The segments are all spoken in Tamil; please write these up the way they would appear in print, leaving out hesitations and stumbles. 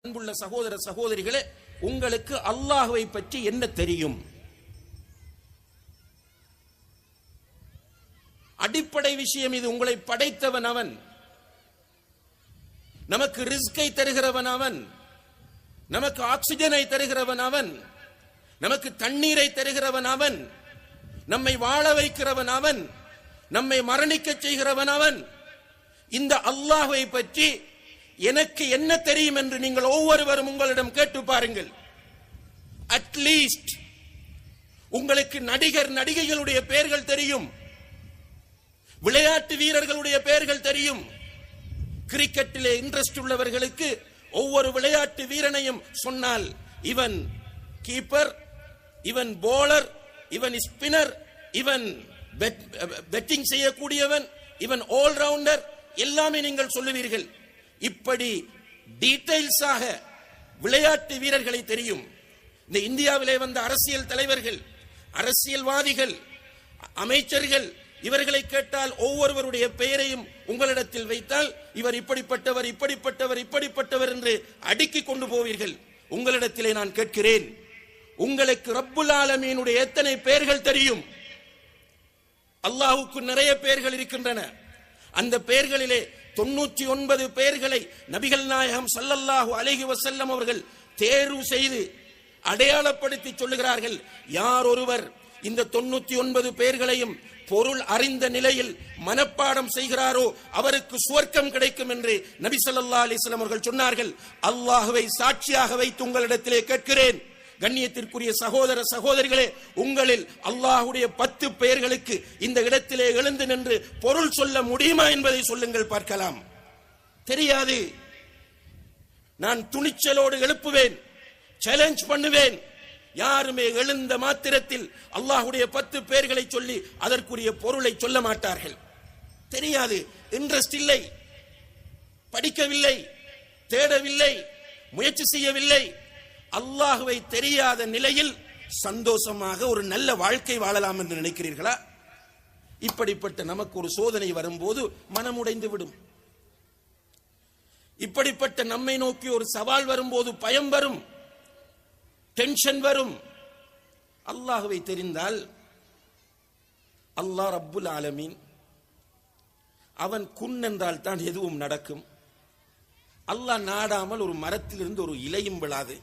அன்புள்ள சகோதர சகோதரிகளே, உங்களுக்கு அல்லாஹ்வை பற்றி என்ன தெரியும்? அடிப்படை விஷயம் இது. உங்களை படைத்தவன் அவன், நமக்கு ரிஸ்கை தருகிறவன் அவன், நமக்கு ஆக்சிஜனை தருகிறவன் அவன், நமக்கு தண்ணீரை தருகிறவன் அவன், நம்மை வாழ வைக்கிறவன் அவன், நம்மை மரணிக்க செய்கிறவன் அவன். இந்த அல்லாஹ்வை பற்றி எனக்கு என்ன தெரியும் என்று நீங்கள் ஒவ்வொருவரும் உங்களிடம் கேட்டு பாருங்கள். அட்லீஸ்ட் உங்களுக்கு நடிகர் நடிகைகளுடைய பெயர்கள் தெரியும், விளையாட்டு வீரர்களுடைய பெயர்கள் தெரியும். கிரிக்கெட்டிலே இன்ட்ரெஸ்ட் உள்ளவர்களுக்கு ஒவ்வொரு விளையாட்டு வீரனையும் சொன்னால் இவன் கீப்பர், இவன் போலர், இவன் ஸ்பின்னர், இவன் பெட்டிங் செய்யக்கூடியவன், இவன் ஆல்ரவுண்டர், எல்லாமே நீங்கள் சொல்லுவீர்கள். இப்படி டீடைல்ஸாக விளையாட்டு வீரர்களை தெரியும். இந்த இந்தியாவிலே வந்த அரசியல் தலைவர்கள், அரசியல்வாதிகள், அமைச்சர்கள், இவர்களை கேட்டால் ஒவ்வொருவருடைய பெயரையும் உங்களிடத்தில் வைத்தால் இவர் இப்படிப்பட்டவர், இப்படிப்பட்டவர், இப்படிப்பட்டவர் என்று அடுக்கிக் கொண்டு போவீர்கள். உங்களிடத்திலே நான் கேட்கிறேன், உங்களுக்கு ரப்புல் ஆலமீனுடைய எத்தனை பெயர்கள் தெரியும்? அல்லாஹ்வுக்கு நிறைய பெயர்கள் இருக்கின்றன. அந்த பெயர்களிலே 99 பெயர்களை நபிகள் நாயகம் ஸல்லல்லாஹு அலைஹி வஸல்லம் அவர்கள் தேர்வு செய்து அடையாளப்படுத்தி சொல்லுகிறார்கள். யார் ஒருவர் இந்த 99 பெயர்களையும் பொருள் அறிந்த நிலையில் மனப்பாடம் செய்கிறாரோ அவருக்கு சுவர்க்கம் கிடைக்கும் என்று நபி ஸல்லல்லாஹு அலைஹி வஸல்லம் அவர்கள் சொன்னார்கள். அல்லாஹ்வை சாட்சியாக வைத்து உங்களிடத்திலே கேட்கிறேன், கண்ணியத்திற்குரிய சகோதர சகோதரிகளே, உங்களில் அல்லாஹ்வுடைய 10 பெயர்களுக்கு இந்த இடத்திலே எழுந்து நின்று பொருள் சொல்ல முடியுமா என்பதை சொல்லுங்கள் பார்க்கலாம். தெரியாது. நான் துணிச்சலோடு எழுப்புவேன், சேலஞ்ச் பண்ணுவேன். யாருமே எழுந்த மாத்திரத்தில் அல்லாஹ்வுடைய 10 பெயர்களை சொல்லி அதற்குரிய பொருளை சொல்ல மாட்டார்கள். தெரியாது, இன்ட்ரெஸ்ட் இல்லை, படிக்கவில்லை, தேடவில்லை, முயற்சி செய்யவில்லை. அல்லாஹ்வை தெரியாத நிலையில் சந்தோஷமாக ஒரு நல்ல வாழ்க்கை வாழலாம் என்று நினைக்கிறீர்களா? இப்படிப்பட்ட நமக்கு ஒரு சோதனை வரும்போது மனமுடைந்து விடும். இப்படிப்பட்ட நம்மை நோக்கி ஒரு சவால் வரும்போது பயம் வரும், டென்ஷன் வரும். அல்லாஹ்வை தெரிந்தால் அல்லாஹ் ரப்புல் ஆலமீன் அவன் குன் என்றால் தான் எதுவும் நடக்கும். அல்லாஹ் நாடாமல் ஒரு மரத்திலிருந்து ஒரு இலையும் விழாது.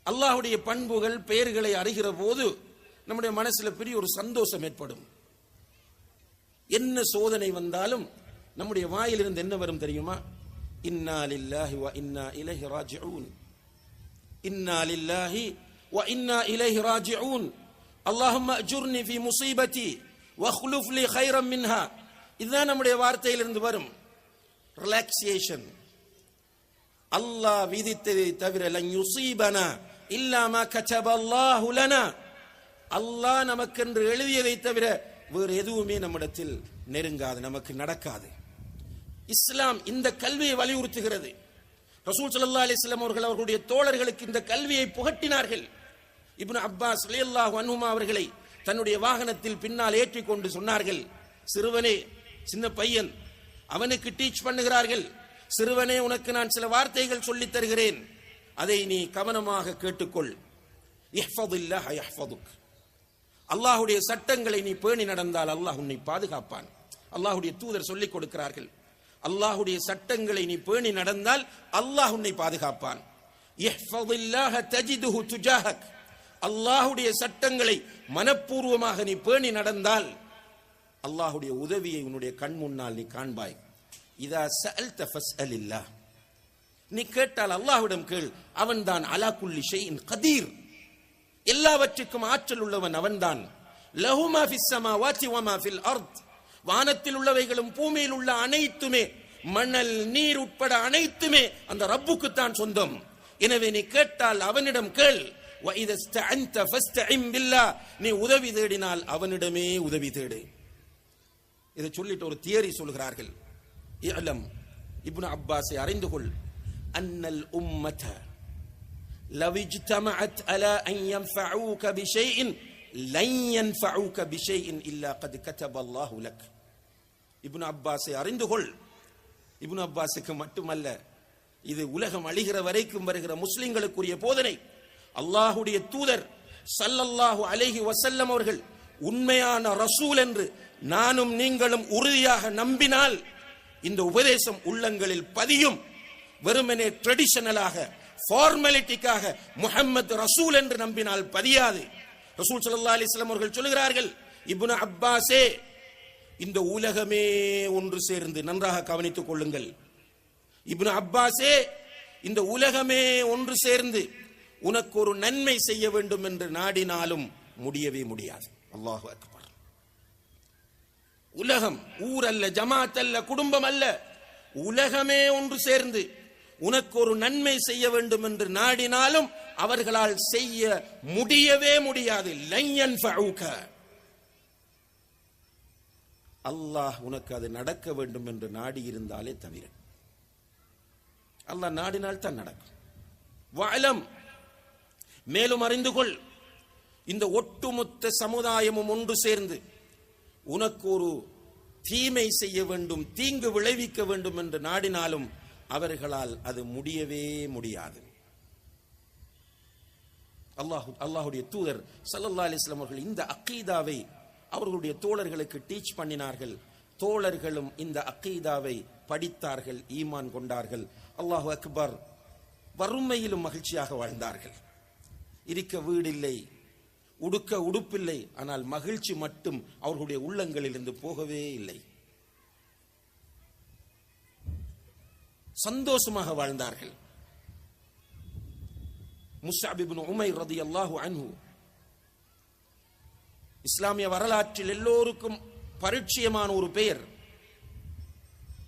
அல்லாஹ்வுடைய பண்புகள் பெயர்களை அறிகிற போது நம்முடைய மனசுல பெரிய ஒரு சந்தோஷம் ஏற்படும். என்ன சோதனை வந்தாலும் நம்முடைய வாயிலிருந்து என்ன வரும் தெரியுமா? இன்னா லில்லாஹி வ இன்னா இலைஹி ராஜிஊன், இன்னா லில்லாஹி வ இன்னா இலைஹி ராஜிஊன், அல்லாஹும்ம அஜுர்னி ஃபீ முஸீபதி வக்லுஃப் லி கைரம் மின்ஹா. இதுதான் நம்முடைய வார்த்தையிலிருந்து வரும். ரிலாக்ஸேஷன். அல்லாஹ் விதித்ததை தவிர லன் யுஸீபனா இல்லா மா கதபல்லாஹு லனா, அல்லாஹ் நமக்கென்று எழுதியதை தவிர வேறு எதுவுமே நம்மிடத்தில் நெருங்காது, நமக்கு நடக்காது. இஸ்லாம் இந்த கல்வியை வலியுறுத்துகிறது. ரசூல் ஸல்லல்லாஹு அலைஹி வஸல்லம் அவர்கள் அவர்களுடைய தோழர்களுக்கு இந்த கல்வியை புகட்டினார்கள். இப்னு அப்பாஸ் ரலியல்லாஹு அன்ஹுமா அவர்களை தன்னுடைய வாகனத்தில் பின்னால் ஏற்றிக்கொண்டு சொன்னார்கள், சிறுவனே, சின்ன பையன், அவனுக்கு டீச் பண்ணுகிறார்கள். சிறுவனே, உனக்கு நான் சில வார்த்தைகள் சொல்லித் தருகிறேன், அதை நீ கவனமாக கேட்டுக்கொள். இஹ்ஃபதுல்லாஹ யஹ்ஃபதுக். அல்லாஹ்வுடைய சட்டங்களை நீ பேணி நடந்தால் அல்லாஹ் உன்னை பாதுகாப்பான். அல்லாஹ்வுடைய தூதர் சொல்லிக் கொடுக்கிறார்கள், அல்லாஹ்வுடைய சட்டங்களை நீ பேணி நடந்தால் அல்லாஹ் உன்னை பாதுகாப்பான். இஹ்ஃபதுல்லாஹ தஜிதுஹு துஜாஹக். அல்லாஹ்வுடைய சட்டங்களை மனப்பூர்வமாக நீ பேணி நடந்தால் அல்லாஹ்வுடைய உதவியை உன்னுடைய கண் முன்னால் நீ காண்பாய். இதா சஅல்த ஃபஸ்அலில்லாஹ். நீ கேட்டால் அல்லாஹ்விடம் கேள். அவன்தான் அலா குல்லி ஷைஇன் கதீர். எல்லாவற்றுக்கும் ஆற்றல் உள்ளவன் அவன்தான். லஹு மா ஃபிஸ் ஸமாவாதி வ மா ஃபில் அர்த். வானத்தில் உள்ளவைகளும் பூமியில் உள்ள அனைத்துமே, மணல் நீர் உட்பட அனைத்துமே அந்த ரப்புக்கு தான் சொந்தம். எனவே நீ கேட்டால் அவனிடம் கேள். வ இதா ஸ்தஅன்த ஃபஸ்தஇன் பில்லாஹ். நீ உதவி தேடினால் அவனிடமே உதவி தேடு. இதை சொல்லிட்டு ஒரு தியரி சொல்கிறார்கள். இஅலம், இப்னு அப்பாஸை அறிந்து கொள், அன்னல் உம்மத லவ் இஜ்தமஅத் அலா அன் யன்ஃபஊக பிஷைஇன் லன் யன்ஃபஊக பிஷைஇன் இல்லா கத் கதபல்லாஹு லக். இப்னு அப்பாஸை அறிந்து கொள், இப்னு அப்பாஸுக்கு மட்டுமல்ல, இது உலகம் அழிகிற வரைக்கும் வருகிற முஸ்லிம்களுக்குரிய போதனை. அல்லாஹுடைய தூதர் ஸல்லல்லாஹு அலைஹி வஸல்லம் அவர்கள் உண்மையான ரசூல் என்று நானும் நீங்களும் உறுதியாக நம்பினால் இந்த உபதேசம் உள்ளங்களில் பதியும். வெறுமனே ட்ரெடிஷனலாக ஃபார்மாலிட்டிக்காக முஹம்மது ரசூல் என்று நம்பினால் பதியாது. ரசூல் ஸல்லல்லாஹு அலைஹி வஸல்லம் அவர்கள் சொல்கிறார்கள், இப்னு அப்பாஸே, இந்த உலகமே ஒன்று சேர்ந்து, நன்றாக கவனித்துக் கொள்ளுங்கள், இப்னு அப்பாஸே, இந்த உலகமே ஒன்று சேர்ந்து உனக்கு ஒரு நன்மை செய்ய வேண்டும் என்று நாடினாலும் முடியவே முடியாது. அல்லாஹு அக்பர். உலகம் ஊர் அல்ல, ஜமாத் அல்ல, குடும்பம் அல்ல, உலகமே ஒன்று சேர்ந்து உனக்கு ஒரு நன்மை செய்ய வேண்டும் என்று நாடினாலும் அவர்களால் செய்ய முடியவே முடியாது. லன் யன்ஃபஊக. அல்லாஹ் உனக்கு அது நடக்க வேண்டும் என்று நாடி இருந்தாலே தவிர, அல்லாஹ் நாடினால் தான் நடக்கும். வஅலம், மேலும் அறிந்து கொள், இந்த ஒட்டுமொத்த சமுதாயமும் ஒன்று சேர்ந்து உனக்கு ஒரு தீமை செய்ய வேண்டும், தீங்கு விளைவிக்க வேண்டும் என்று நாடினாலும் அவர்களால் அது முடியவே முடியாது. அல்லாஹுடைய தூதர் ஸல்லல்லாஹு அலைஹி வஸல்லம் அவர்கள் இந்த அகீதாவை அவர்களுடைய தோழர்களுக்கு டீச் பண்ணினார்கள். தோழர்களும் இந்த அகீதாவை படித்தார்கள், ஈமான் கொண்டார்கள். அல்லாஹு அக்பர். வறுமையிலும் மகிழ்ச்சியாக வாழ்ந்தார்கள். இருக்க வீடில்லை, உடுக்க உடுப்பில்லை, ஆனால் மகிழ்ச்சி மட்டும் அவர்களுடைய உள்ளங்களில் இருந்து போகவே இல்லை. சந்தோஷமாக வாழ்ந்தார்கள். முஸ்அப் இப்னு உமைர் ரலியல்லாஹு அன்ஹு, இஸ்லாமிய வரலாற்றில் எல்லோருக்கும் பரிச்சயமான ஒரு பெயர்.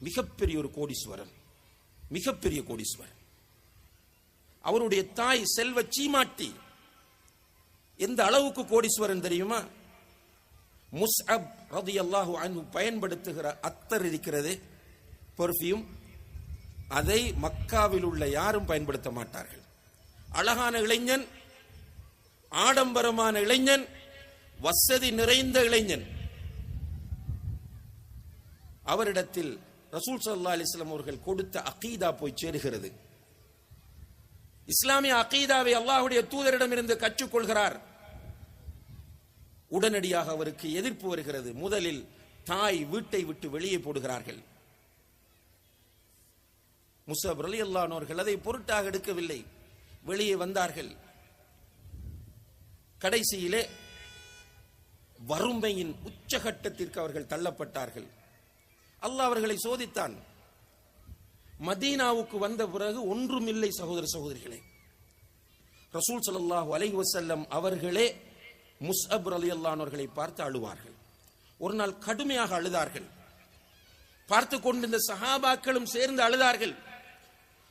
மிகப்பெரிய ஒரு கோடீஸ்வரன், மிகப்பெரிய கோடீஸ்வரன். அவருடைய தாய் செல்வ சீமாட்டி. எந்த அளவுக்கு கோடீஸ்வரன் தெரியுமா? முஸ்அப் ரலியல்லாஹு அன்ஹு பயன்படுத்துகிற அத்தர் இருக்கிறது, பெர்ஃப்யூம், அதை மக்காவில் உள்ள யாரும் பயன்படுத்த மாட்டார்கள். அழகான இளைஞன், ஆடம்பரமான இளைஞன், வசதி நிறைந்த இளைஞன். அவரிடத்தில் ரசூல் ஸல்லல்லாஹு அலைஹி வஸல்லம் அவர்கள் கொடுத்த அகீதா போய் சேருகிறது. இஸ்லாமிய அகீதாவை அல்லாஹ்வுடைய தூதரிடம் இருந்து கற்றுக்கொள்கிறார். உடனடியாக அவருக்கு எதிர்ப்பு வருகிறது. முதலில் தாய் வீட்டை விட்டு வெளியே போடுகிறார்கள். முஸ்அப் ரலியல்லாஹு அன்ஹு அவர்கள் அதை பொருட்டாக எடுக்கவில்லை, வெளியே வந்தார்கள். கடைசியிலே வறுமையின் உச்சகட்டத்திற்கு அவர்கள் தள்ளப்பட்டார்கள். அல்லாஹ் அவர்களை சோதித்தான். மதீனாவுக்கு வந்த பிறகு ஒன்றுமில்லை. சகோதர சகோதரிகளே, ரசூல் ஸல்லல்லாஹு அலைஹி வஸல்லம் அவர்களே முஸ்அப் ரலியல்லாஹு அன்ஹு அவர்களை பார்த்து அழுவார்கள். ஒரு நாள் கடுமையாக அழுதார்கள். பார்த்து கொண்டிருந்த சஹாபாக்களும் சேர்ந்து அழுதார்கள்.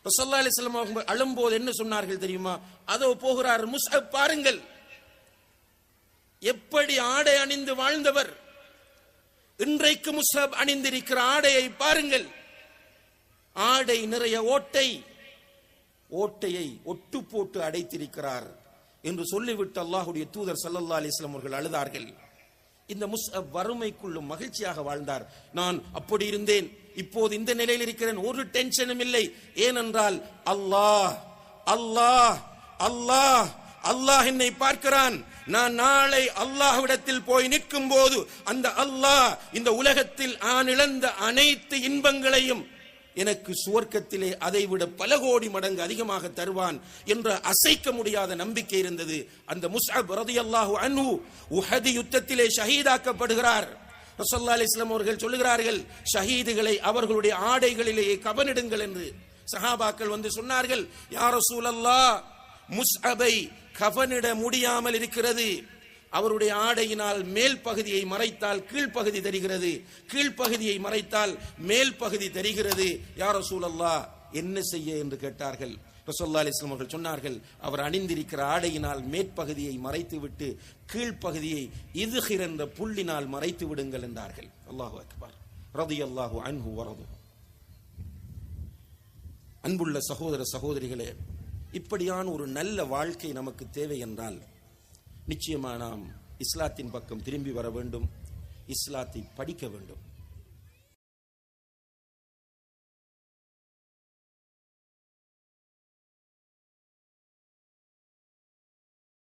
ஸல்லல்லாஹு அலைஹி வஸல்லம் அவர்கள் அழும்போது என்ன சொன்னார்கள் தெரியுமா? அதோ போகிறார் முஸ்அப், பாருங்கள் எப்படி ஆடை அணிந்து வாழ்ந்தவர், இன்றைக்கு முஸ்அப் அணிந்திருக்கிற ஆடையை பாருங்கள், ஆடை நிறைய ஓட்டை, ஓட்டையை ஒட்டு போட்டு அடைத்திருக்கிறார் என்று சொல்லிவிட்டு அல்லாஹ்வுடைய தூதர் ஸல்லல்லாஹு அலைஹி வஸல்லம் அவர்கள் அழுதார்கள். இந்த முஸ்அப் வறுமைக்குள்ளும் மகிழ்ச்சியாக வாழ்ந்தார். நான் அப்படி இருந்தேன், இப்போது இந்த நிலையில் இருக்கிறேன், ஒரு டென்ஷனும் இல்லை. ஏனென்றால் அல்லாஹ் அல்லாஹ் அல்லாஹ் அல்லாஹ் என்னை பார்க்கிறான். நான் நாளை அல்லாஹ்விடத்தில் போய் நிற்கும் போது அந்த அல்லாஹ் இந்த உலகத்தில் நான் இழந்த அனைத்து இன்பங்களையும் எனக்கு சுவர்க்கத்திலே அதைவிட பல கோடி மடங்கு அதிகமாக தருவான் என்ற அசைக்க முடியாத நம்பிக்கை இருந்தது. அந்த முஸ்அப் ரலியல்லாஹு அன்ஹு உஹது யுத்தத்திலே ஷஹீதாக்கப்படுகிறார். ரசூலுல்லாஹி அலைஹி வஸல்லம் அவர்கள் சொல்லுகிறார்கள், ஷஹீதுகளை அவர்களுடைய ஆடைகளிலேயே கபனிடுங்கள் என்று. சஹாபாக்கள் வந்து சொன்னார்கள், யா ரசூலல்லாஹ், முஸ்அபை கபனிட முடியாமல் இருக்கிறது. அவருடைய ஆடையினால் மேல் பகுதியை மறைத்தால் கீழ்ப்பகுதி தெரிகிறது, கீழ்ப்பகுதியை மறைத்தால் மேல் பகுதி தெரிகிறது. யா ரசூலல்லாஹ், என்ன செய்ய என்று கேட்டார்கள். ரசூலுல்லாஹி அலைஹி வஸல்லம் அவர்கள் சொன்னார்கள், அவர் அணிந்திருக்கிற ஆடையினால் மேற்பகுதியை மறைத்து விட்டு கீழ்ப்பகுதியை இத்ஹிர் என்ற புல்லினால் மறைத்து விடுங்கள் என்றார்கள். அல்லாஹு அக்பர். ரலியல்லாஹு அன்ஹு வரது. அன்புள்ள சகோதர சகோதரிகளே, இப்படியான ஒரு நல்ல வாழ்க்கை நமக்கு தேவை என்றால் நிச்சயமா நாம் இஸ்லாத்தின் பக்கம் திரும்பி வர வேண்டும், இஸ்லாத்தை படிக்க வேண்டும்.